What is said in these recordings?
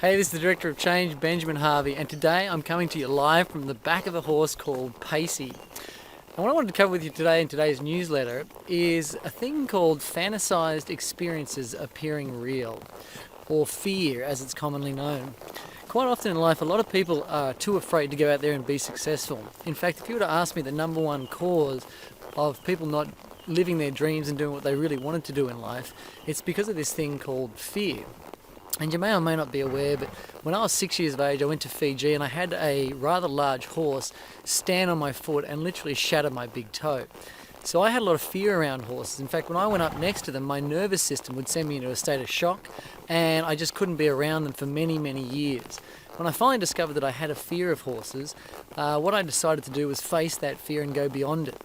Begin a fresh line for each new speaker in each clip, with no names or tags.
Hey, this is the Director of Change, Benjamin Harvey, and today I'm coming to you live from the back of a horse called Pacey. And what I wanted to cover with you today in today's newsletter is a thing called Fantasised Experiences Appearing Real, or fear as it's commonly known. Quite often in life, a lot of people are too afraid to go out there and be successful. In fact, if you were to ask me the number one cause of people not living their dreams and doing what they really wanted to do in life, it's because of this thing called fear. And you may or may not be aware, but when I was 6 years of age, I went to Fiji and I had a rather large horse stand on my foot and literally shatter my big toe. So I had a lot of fear around horses. In fact, when I went up next to them, my nervous system would send me into a state of shock and I just couldn't be around them for many, many years. When I finally discovered that I had a fear of horses, what I decided to do was face that fear and go beyond it.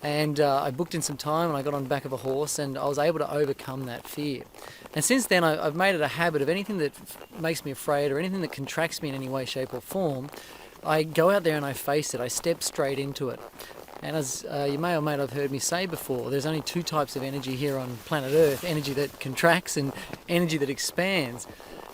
And I booked in some time and I got on the back of a horse and I was able to overcome that fear. And since then I've made it a habit of anything that makes me afraid or anything that contracts me in any way, shape or form, I go out there and I face it, I step straight into it. And as you may or may not have heard me say before, there's only two types of energy here on planet Earth, energy that contracts and energy that expands.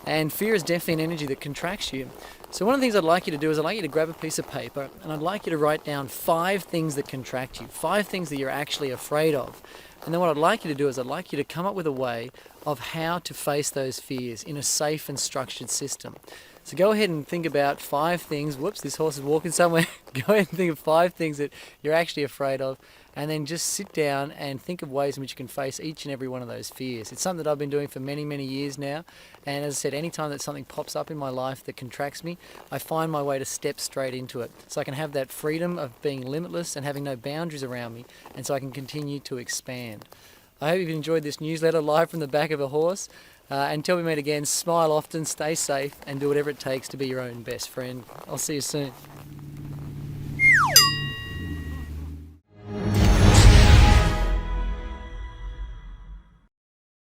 And fear is definitely an energy that contracts you. So one of the things I'd like you to do is I'd like you to grab a piece of paper and I'd like you to write down 5 things that contract you, 5 things that you're actually afraid of. And then what I'd like you to do is I'd like you to come up with a way of how to face those fears in a safe and structured system. So go ahead and think about 5 things. Whoops, this horse is walking somewhere. Go ahead and think of 5 things that you're actually afraid of, and then just sit down and think of ways in which you can face each and every one of those fears. It's something that I've been doing for many, many years now. And as I said, anytime that something pops up in my life that contracts me, I find my way to step straight into it. So I can have that freedom of being limitless and having no boundaries around me, and so I can continue to expand. I hope you've enjoyed this newsletter live from the back of a horse. Until we meet again, smile often, stay safe, and do whatever it takes to be your own best friend. I'll see you soon.